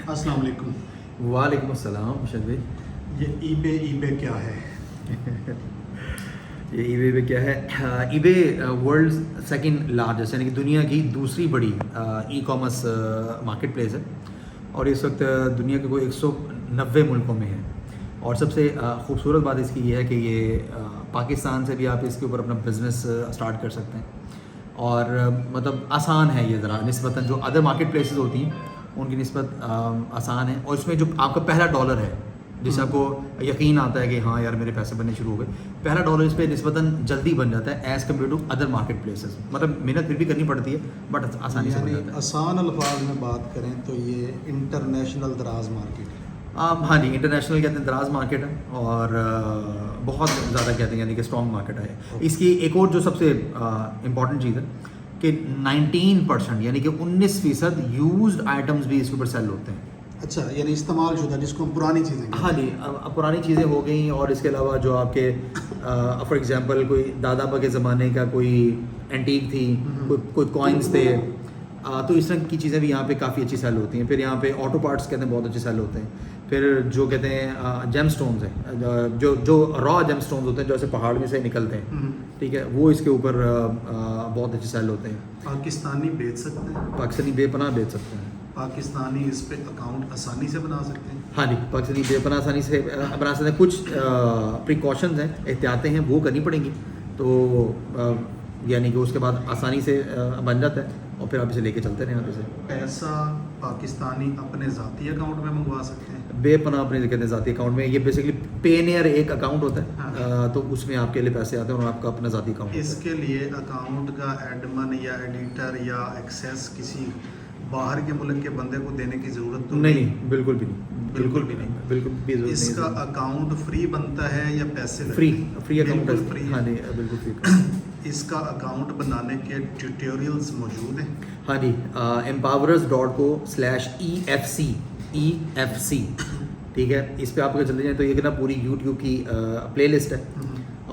السلام علیکم۔ وعلیکم السلام ارشد بھائی۔ یہ ای بے کیا ہے؟ یہ ای بے کیا ہے؟ ای بے ورلڈ سیکنڈ لارجسٹ یعنی کہ دنیا کی دوسری بڑی ای کامرس مارکیٹ پلیس ہے، اور اس وقت دنیا کے کوئی 190 ملکوں میں ہے۔ اور سب سے خوبصورت بات اس کی یہ ہے کہ یہ پاکستان سے بھی آپ اس کے اوپر اپنا بزنس اسٹارٹ کر سکتے ہیں، اور مطلب آسان ہے یہ ذرا نسبتاً جو ادر مارکیٹ پلیسز ہوتی ہیں ان کی نسبت آسان ہے، اور اس میں جو آپ کا پہلا ڈالر ہے جس سے آپ کو یقین آتا ہے کہ ہاں یار میرے پیسے بننے شروع ہو گئے، پہلا ڈالر اس پہ نسبتاً جلدی بن جاتا ہے as compare to other market places. مطلب محنت پھر بھی کرنی پڑتی ہے بٹ آسانی سے بن جاتا ہے۔ آسان الفاظ میں بات کریں تو یہ انٹرنیشنل دراز مارکیٹ ہے۔ ہاں جی، انٹرنیشنل کہتے ہیں، دراز مارکیٹ ہے، اور بہت زیادہ کہتے ہیں یعنی کہ اسٹرانگ مارکیٹ ہے۔ اس کی ایک اور جو سب سے امپورٹنٹ چیز ہے کہ 19% یعنی کہ 19% یوزڈ آئٹمس بھی اس کے اوپر سیل ہوتے ہیں۔ اچھا، یعنی استعمال شدہ جس کو ہم پرانی چیزیں کہتے ہیں۔ ہاں جی، پرانی چیزیں ہو گئیں، اور اس کے علاوہ جو آپ کے فار ایگزامپل کوئی دادا با کے زمانے کا کوئی اینٹیک تھی، کوئی کوائنس تھے، تو اس طرح کی چیزیں بھی یہاں پہ کافی اچھی سیل ہوتی ہیں۔ پھر یہاں پہ آٹو پارٹس کہتے ہیں بہت اچھے سیل ہوتے ہیں۔ پھر جو کہتے ہیں جیم سٹونز ہیں، جو را جیم سٹونز ہوتے ہیں جو ایسے پہاڑ میں سے نکلتے ہیں، ٹھیک ہے، وہ اس کے اوپر بہت اچھے سیل ہوتے ہیں۔ پاکستانی بیچ سکتے ہیں؟ پاکستانی بے پناہ بیچ سکتے ہیں۔ پاکستانی اس پہ اکاؤنٹ آسانی سے بنا سکتے ہیں؟ ہاں جی، پاکستانی بے پناہ آسانی سے بنا سکتے ہیں۔ کچھ پریکاشنز ہیں، احتیاطیں ہیں، وہ کرنی پڑیں گی، تو یعنی کہ اس کے بعد آسانی سے بن جاتا ہے، اور پھر آپ اسے لے کے چلتے رہیں یہاں سے۔ پیسہ پاکستانی اپنے ذاتی اکاؤنٹ میں منگوا سکتے ہیں؟ بے پناہ اپنے کہتے ہیں ذاتی اکاؤنٹ میں۔ یہ بیسکلی پینیئر ایک اکاؤنٹ ہوتا ہے، تو اس میں آپ کے لیے پیسے آتے ہیں اور آپ کا اپنا ذاتی اکاؤنٹ۔ اس کے لیے اکاؤنٹ کا ایڈمن یا ایڈیٹر یا ایکسیس کسی باہر کے ملک کے بندے کو دینے کی ضرورت تو نہیں، بالکل بھی نہیں، بالکل بھی نہیں، بالکل بھی ضرورت نہیں۔ اس کا اکاؤنٹ فری بنتا ہے یا پیسے لگتے فری ہیں؟ فری اکاؤنٹ بالکل فری ہاں ہے۔ جی، بالکل فری۔ اس کا اکاؤنٹ بنانے کے ٹیوٹوریلز موجود ہیں؟ ہاں جی، empowerers.co/EFC ٹھیک ہے، اس پہ آپ اگر چلے جائیں تو یہ کہنا پوری یوٹیوب کی پلے لسٹ ہے،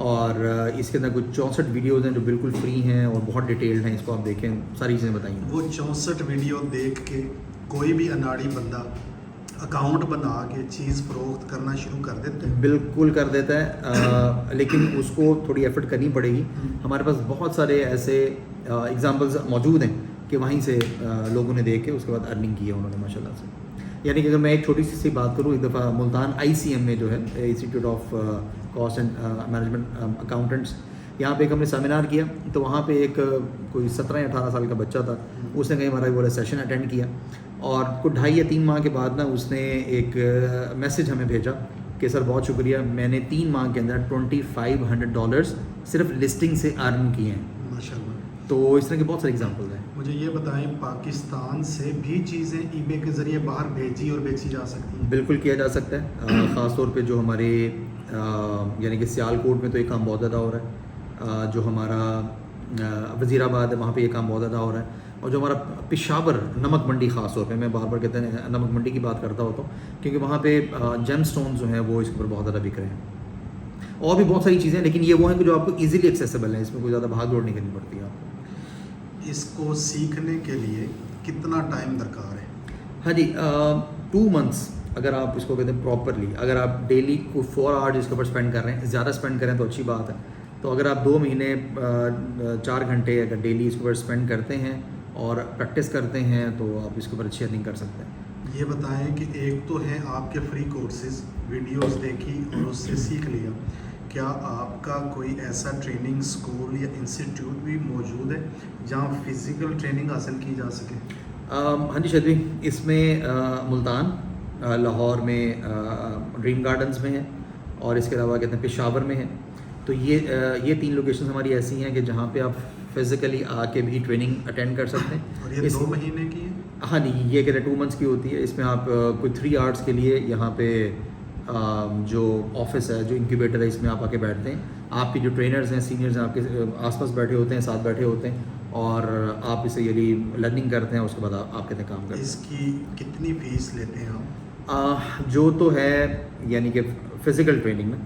اور اس کے اندر کچھ 64 ویڈیوز ہیں جو بالکل فری ہیں اور بہت ڈیٹیلڈ ہیں، اس کو آپ دیکھیں، ساری چیزیں بتائیں گے۔ وہ 64 ویڈیو دیکھ کے کوئی بھی اناڑی بندہ اکاؤنٹ بنا کے چیز فروخت کرنا شروع کر دیتے ہیں؟ بالکل کر دیتا ہے، لیکن اس کو تھوڑی ایفرٹ کرنی پڑے گی۔ ہمارے پاس بہت سارے ایسے ایگزامپلز موجود ہیں کہ وہیں سے لوگوں نے دیکھ کے اس کے بعد ارننگ کی ہے انہوں نے ماشاء اللہ سے۔ یعنی کہ اگر میں ایک چھوٹی سی بات کروں، ایک دفعہ ملتان ICM میں جو ہے institute of cost and management accountants, یہاں پہ ایک ہم نے سیمینار کیا، تو وہاں پہ ایک کوئی 17 یا 18 سال کا بچہ تھا، اس نے کہیں ہمارا وہ سیشن اٹینڈ کیا، اور کوئی 2.5 یا 3 ماہ کے بعد نا اس نے ایک میسج ہمیں بھیجا کہ سر بہت شکریہ، میں نے 3 ماہ کے اندر $2500 صرف لسٹنگ سے ارن کیے ہیں۔ ماشاء اللہ۔ تو اس طرح کے بہت سارے ایگزامپلز ہیں۔ مجھے یہ بتائیں، پاکستان سے بھی چیزیں ای بے کے ذریعے باہر بھیجی اور بیچی جا سکتی ہیں؟ بالکل کیا جا سکتا ہے، خاص طور پہ جو ہمارے یعنی کہ سیال کوٹ میں تو یہ کام بہت زیادہ ہو رہا ہے، جو ہمارا وزیر آباد ہے وہاں پہ یہ کام بہت زیادہ ہو رہا ہے، اور جو ہمارا پشاور نمک منڈی، خاص طور پہ میں بار بار کہتے ہیں نمک منڈی کی بات کرتا ہوتا ہوں، کیونکہ وہاں پہ جیم سٹونز جو ہیں وہ اس کے اوپر بہت زیادہ بک رہے ہیں، اور بھی بہت ساری چیزیں، لیکن یہ وہ ہیں کہ جو آپ کو ایزیلی ایکسیسیبل ہیں، اس میں کوئی زیادہ بھاگ دوڑ نہیں کرنی پڑتی ہے آپ کو۔ اس کو سیکھنے کے لیے کتنا ٹائم درکار ہے؟ ہاں جی، 2 months اگر آپ اس کو کہتے ہیں پراپرلی، اگر آپ ڈیلی کو 4 hours اس کے اوپر اسپینڈ کر رہے ہیں، زیادہ اسپینڈ کریں تو اچھی بات ہے، تو اگر آپ 2 مہینے 4 گھنٹے اگر ڈیلی اس کے اوپر اسپینڈ کرتے ہیں اور پریکٹس کرتے ہیں تو آپ اس کے اوپر اچھی ارننگ کر سکتے ہیں۔ یہ بتائیں کہ ایک تو ہے آپ کے فری کورسز، ویڈیوز دیکھی اور اس سے سیکھ لیا، کیا آپ کا کوئی ایسا ٹریننگ اسکول یا انسٹیٹیوٹ بھی موجود ہے جہاں فزیکل ٹریننگ حاصل کی جا سکے؟ ہاں جی شدوی، اس میں ملتان، لاہور میں ڈریم گارڈنز میں ہے، اور اس کے علاوہ کہتے ہیں پشاور میں ہے، تو یہ 3 لوکیشنز ہماری ایسی ہیں کہ جہاں پہ آپ فزیکلی آ کے بھی ٹریننگ اٹینڈ کر سکتے ہیں۔ اور یہ 2 مہینے کی ہے؟ ہاں جی، یہ کہتے ہیں 2 months کی ہوتی ہے، اس میں آپ کوئی 3 hours کے لیے یہاں پہ جو آفس ہے، جو انکیوبیٹر ہے، اس میں آپ آ کے بیٹھتے ہیں، آپ کے جو ٹرینرز ہیں، سینئرز ہیں، آپ کے آس پاس بیٹھے ہوتے ہیں، ساتھ بیٹھے ہوتے ہیں، اور آپ اسے یعنی لرننگ کرتے ہیں، اس کے بعد آپ کہتے ہیں کام کرتے ہیں۔ اس کی کتنی فیس لیتے ہیں آپ؟ جو تو ہے یعنی کہ فزیکل ٹریننگ میں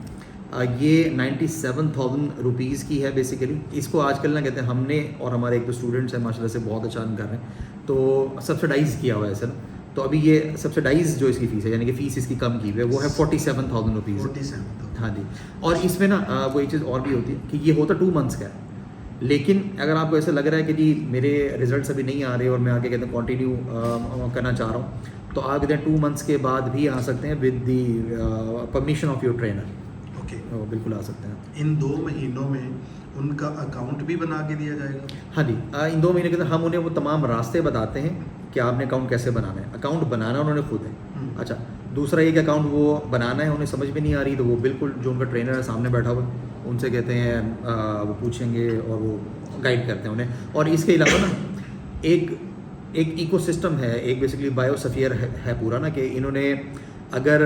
یہ 97,000 روپیز کی ہے بیسیکلی۔ اس کو آج کل نا کہتے ہیں ہم نے اور ہمارے ایک دو اسٹوڈنٹس ہیں ماشاء اللہ سے بہت اچھا ارن کر رہے ہیں، تو سبسڈائز کیا ہوا ہے سر، تو ابھی یہ سبسڈائز جو اس کی فیس ہے یعنی کہ فیس اس کی کم کی ہوئی ہے وہ ہے 47,000 روپیز. 47,000. ہاں جی. اور اس میں نا وہ ایک چیز اور بھی ہوتی ہے کہ یہ ہوتا 2 months کا ہے, لیکن اگر آپ کو ایسا لگ رہا ہے کہ جی میرے ریزلٹس ابھی نہیں آ رہے اور میں آگے کہتے ہیں کنٹینیو کرنا چاہ رہا ہوں, تو آپ کہتے ہیں 2 months کے بعد بھی آ سکتے ہیں with the permission of your trainer. Okay, بالکل آ سکتے ہیں. ان 2 مہینوں میں ان کا اکاؤنٹ بھی بنا کے دیا جائے گا؟ ہاں جی, ان 2 مہینے کے اندر ہم انہیں وہ تمام راستے بتاتے ہیں کہ آپ نے اکاؤنٹ کیسے بنانا ہے. اکاؤنٹ بنانا انہوں نے خود ہے. اچھا, دوسرا یہ کہ اکاؤنٹ وہ بنانا ہے انہیں سمجھ میں نہیں آ رہی تو وہ بالکل جو ان کا ٹرینر ہے سامنے بیٹھا ہوا ان سے کہتے ہیں وہ پوچھیں گے اور وہ گائیڈ کرتے ہیں انہیں. اور اس کے علاوہ نا ایک ایکو سسٹم ہے, ایک بیسکلی بایو سفیئر ہے پورا نا, کہ انہوں نے اگر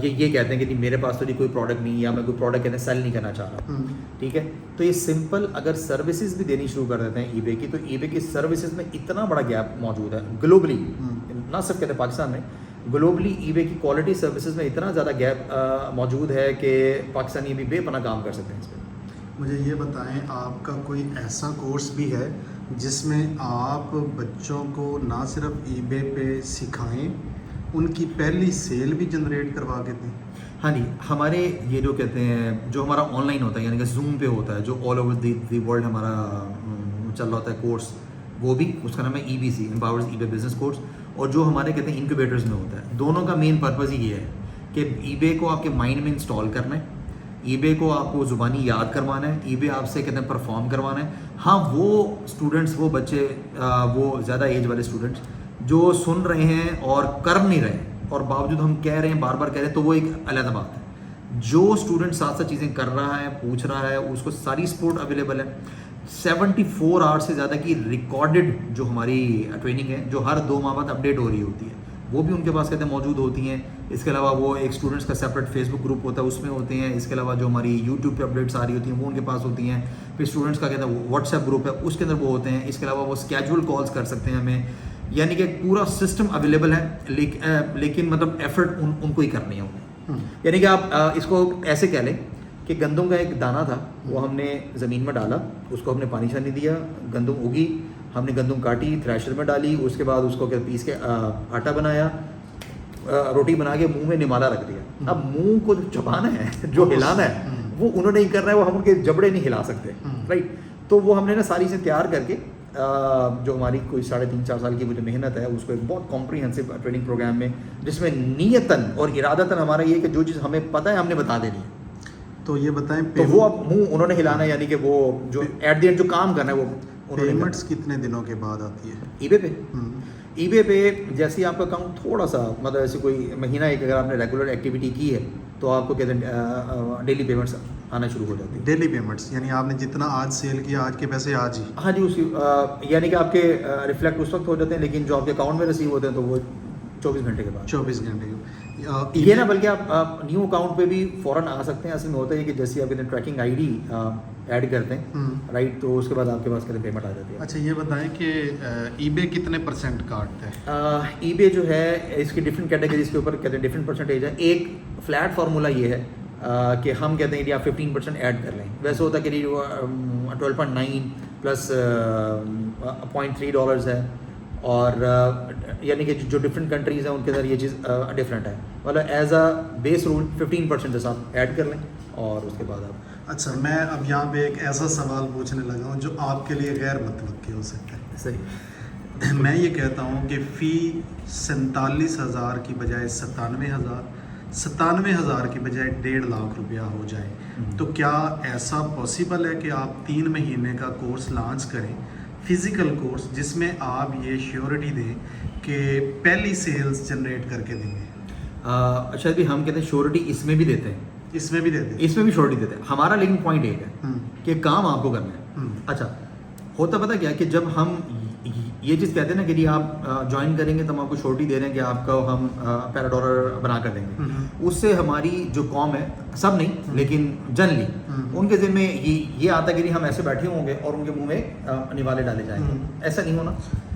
یہ کہتے ہیں کہ میرے پاس تو کوئی پروڈکٹ نہیں یا میں کوئی پروڈکٹ کہتے ہیں سیل نہیں کرنا چاہ رہا, ٹھیک ہے, تو یہ سمپل اگر سروسز بھی دینی شروع کر دیتے ہیں ای بے کی, تو ای بے کی سروسز میں اتنا بڑا گیپ موجود ہے گلوبلی, نہ صرف کہتے ہیں پاکستان میں, گلوبلی ای بے کی کوالٹی سروسز میں اتنا زیادہ گیپ موجود ہے کہ پاکستانی بھی بے پناہ کام کر سکتے ہیں اس پہ. مجھے یہ بتائیں, آپ کا کوئی ایسا کورس بھی ہے جس میں آپ بچوں کو نہ صرف ای بے پہ سکھائیں, ان کی پہلی سیل بھی جنریٹ کروا کے دیں؟ ہاں جی, ہمارے یہ جو کہتے ہیں جو ہمارا آن لائن ہوتا ہے یعنی کہ زوم پہ ہوتا ہے, جو آل اوور دی ورلڈ ہمارا چل رہا ہوتا ہے کورس, وہ بھی اس کا نام ہے ای بی سی, امپاورز ای بے بزنس کورس. اور جو ہمارے کہتے ہیں انکیوبیٹرز میں ہوتا ہے, دونوں کا مین پرپز ہی یہ ہے کہ ای بے کو آپ کے مائنڈ میں انسٹال کرنا ہے, ای بے کو آپ کو زبانی یاد کروانا ہے, ای بے آپ سے کہتے ہیں پرفارم کروانا ہے. ہاں وہ اسٹوڈنٹس, وہ بچے, وہ زیادہ ایج والے اسٹوڈنٹس جو سن رہے ہیں اور کر نہیں رہے اور باوجود ہم کہہ رہے ہیں بار بار کہہ رہے ہیں, تو وہ ایک علیحدہ بات ہے. جو اسٹوڈنٹ ساتھ ساتھ چیزیں کر رہا ہے, پوچھ رہا ہے, اس کو ساری سپورٹ اویلیبل ہے. 74 آورس سے زیادہ کی ریکارڈڈ جو ہماری ٹریننگ ہے, جو ہر 2 ماہ بعد اپڈیٹ ہو رہی ہوتی ہے, وہ بھی ان کے پاس کہتے ہیں موجود ہوتی ہیں. اس کے علاوہ وہ ایک اسٹوڈنٹس کا سیپریٹ فیس بک گروپ ہوتا ہے, اس میں ہوتے ہیں. اس کے علاوہ جو ہماری یوٹیوب پہ اپڈیٹس آ رہی ہوتی ہیں وہ ان کے پاس ہوتی ہیں. پھر اسٹوڈنٹس کا کہتے ہیں واٹس ایپ گروپ ہے, اس کے اندر وہ ہوتے ہیں. اس کے علاوہ وہ اسکیجول کالس کر سکتے ہیں ہمیں, یعنی کہ پورا سسٹم اویلیبل ہے. لیکن مطلب ایفرٹ ان کو ہی کرنی ہے. یعنی کہ آپ اس کو ایسے کہہ لیں کہ گندم کا ایک دانہ تھا, وہ ہم نے زمین میں ڈالا, اس کو ہم نے پانی شانی دیا, گندم اگی, ہم نے گندم کاٹی, تھریشر میں ڈالی, اس کے بعد اس کو پیس کے آٹا بنایا, روٹی بنا کے منہ میں نمالا رکھ دیا. اب منہ کو جو چبانا ہے, جو ہلانا ہے, وہ انہوں نے نہیں کرنا ہے, وہ ہم ان کے جبڑے نہیں ہلا سکتے, رائٹ. تو وہ ہم نے نا ساری چیزیں تیار کر کے جو ہماری کوئی 3.5-4 سال کی جو محنت ہے, اس کو ایک بہت کمپریہنسو ٹریننگ پروگرام میں, جس میں نیتاً اور ارادتاً ہمارا یہ کہ جو چیز ہمیں پتہ ہے ہم نے بتا دینی ہے. تو یہ بتائیں, تو وہ اب منہ انہوں نے ہلانا ہے, یعنی کہ وہ جو ایٹ دی اینڈ جو کام کرنا ہے وہ پیمنٹس کتنے دنوں کے بعد آتی ہے ای بے پہ؟ ای بے پہ جیسے ہی آپ کا اکاؤنٹ تھوڑا سا مطلب ایسے کوئی مہینہ ایک اگر آپ نے ریگولر ایکٹیویٹی کی ہے تو آپ کو کہتے ہیں ڈیلی پیمنٹس آنا شروع ہو جاتی ہے. ڈیلی پیمنٹس یعنی آپ نے جتنا آج سیل کیا, آج کے پیسے آج ہی؟ ہاں جی, اس کی یعنی کہ آپ کے ریفلیکٹ اس وقت ہو جاتے ہیں, لیکن جو آپ کے اکاؤنٹ میں ریسیو ہوتے ہیں تو وہ 24 گھنٹے کے بعد. 24 گھنٹے یہ نا, بلکہ آپ نیو اکاؤنٹ پہ بھی فوراً آ سکتے ہیں. اصل میں ہوتا ہے کہ جیسے آپ کہتے ہیں ٹریکنگ آئی ڈی ایڈ کرتے ہیں, رائٹ, تو اس کے بعد آپ کے پاس کہتے ہیں پیمنٹ آ جاتی ہے. اچھا, یہ بتائیں کہ ای بے کتنے % کاٹتا ہے؟ ای بے جو ہے اس کی ڈفرینٹ کیٹیگریز کے اوپر کہتے ہیں ڈفرینٹ پرسنٹیج ہے. ایک فلیٹ فارمولا یہ ہے کہ ہم کہتے ہیں کہ آپ 15% ایڈ کر لیں. ویسے ہوتا ہے کہ 12.9 پلس $0.3 ہے, اور یعنی کہ جو ڈفرینٹ کنٹریز ہیں ان کے اندر یہ چیز ڈفرینٹ ہے. مطلب ایز اے بیس رول 15% جیسا آپ ایڈ کر لیں, اور اس کے بعد آپ. اچھا, میں اب یہاں پہ ایک ایسا سوال پوچھنے لگا ہوں جو آپ کے لیے غیر متوقع ہو سکتا ہے. صحیح. میں یہ کہتا ہوں کہ فی 47,000 کی بجائے 97,000, 97,000 کی بجائے 1.5 لاکھ روپیہ ہو جائے, تو کیا ایسا پاسبل ہے کہ آپ 3 مہینے کا کورس لانچ کریں, فزیکل کورس, جس میں آپ یہ شیورٹی دیں کہ پہلی سیلز جنریٹ کر کے دیں گے؟ اچھا بھی ہم کہتے ہیں شیورٹی اس میں بھی دیتے ہیں, اس میں بھی دیتے ہیں, اس میں بھی شیورٹی دیتے ہیں. ہمارا لیکن پوائنٹ ایک ہے کہ کام آپ کو کرنا ہے. اچھا, ہوتا پتہ کیا کہ جب ہم یہ چیز کہتے ہیں نا کہ جی آپ جوائن کریں گے تو ہم آپ کو شیورٹی دے رہے ہیں کہ آپ کو ہم $1 بنا کر دیں گے, اس سے ہماری جو قوم ہے, سب نہیں لیکن جنرلی ان کے ذہن میں یہ آتا ہے کہ ہم ایسے بیٹھے ہوں گے اور ان کے منہ میں نوالے ڈالے جائیں گے. ایسا نہیں ہونا.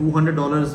$200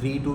3 to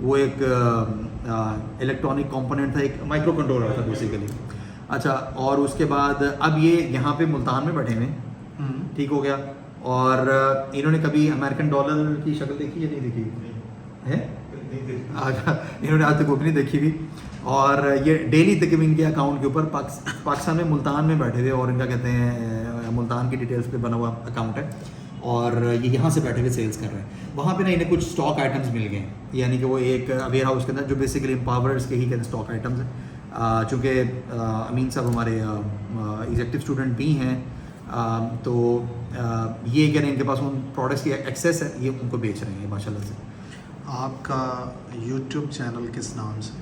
وہ ایک الیکٹرانک کمپوننٹ تھا, ایک مائکرو کنٹرولر تھا بیسیکلی. اچھا, اور اس کے بعد اب یہ یہاں پہ ملتان میں بیٹھے ہوئے, ٹھیک ہو گیا. اور انہوں نے کبھی امریکن ڈالر کی شکل دیکھی یا نہیں دیکھی ہے؟ انہوں نے آج تک وہ بھی نہیں دیکھی ہوئی. اور یہ ڈیلی تقریباً ان کے اکاؤنٹ کے اوپر پاکستان میں ملتان میں بیٹھے ہوئے, اور ان کا کہتے ہیں ملتان کی ڈیٹیلز پہ بنا ہوا اکاؤنٹ ہے, اور یہ یہاں سے بیٹھے ہوئے سیلز کر رہے ہیں. وہاں پہ نا انہیں کچھ اسٹاک آئٹمز مل گئے ہیں, یعنی کہ وہ ایک ویئر ہاؤس کے اندر جو بیسیکلی امپاورز کے ہی کہتے ہیں اسٹاک آئٹمز ہیں. چونکہ امین صاحب ہمارے ایگزیکٹو اسٹوڈنٹ بھی ہیں, تو یہ کہہ رہے ہیں ان کے پاس ان پروڈکٹس کی ایکسیس ہے, یہ ان کو بیچ رہے ہیں ماشاء اللہ سے. آپ کا یوٹیوب چینل کس نام سے؟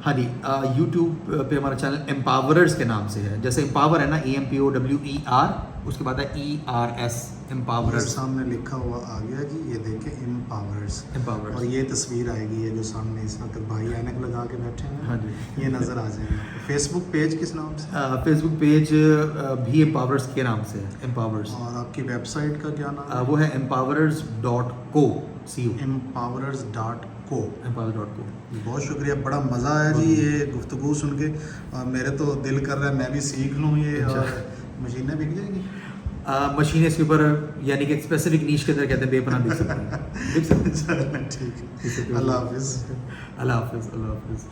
ہاں جی, یوٹیوب پہ ہمارا چینل امپاوررز کے نام سے ہے. جیسے امپاور ہے نا, EMPOWER, اس کے بعد ہے ERS, امپاوررز. سامنے لکھا ہوا آ گیا جی, یہ دیکھیں امپاوررز. اور یہ تصویر آئے گی, یہ جو سامنے اس وقت بھائی اینک لگا کے بیٹھے ہیں, ہاں جی, یہ نظر آ جائیں گے. فیس بک پیج کس نام سے؟ فیس بک پیج بھی امپاوررز کے نام سے ہے, امپاوررز. اور آپ کی ویب سائٹ کا کیا نام ہے؟ وہ ہے empowerers.co. empowerers.co. empowerers.co. بہت شکریہ, بڑا مزہ آیا جی یہ گفتگو سن کے. میرے تو دل کر رہا ہے میں بھی سیکھ لوں یہ. اور مشینیں بک جائیں گی؟ مشینیں اس کے اوپر یعنی کہ اسپیسیفک نیش کے اندر کہتے ہیں بے پناہ بک سکتے ہیں. ٹھیک ہے, اللہ حافظ. اللہ حافظ. اللہ حافظ.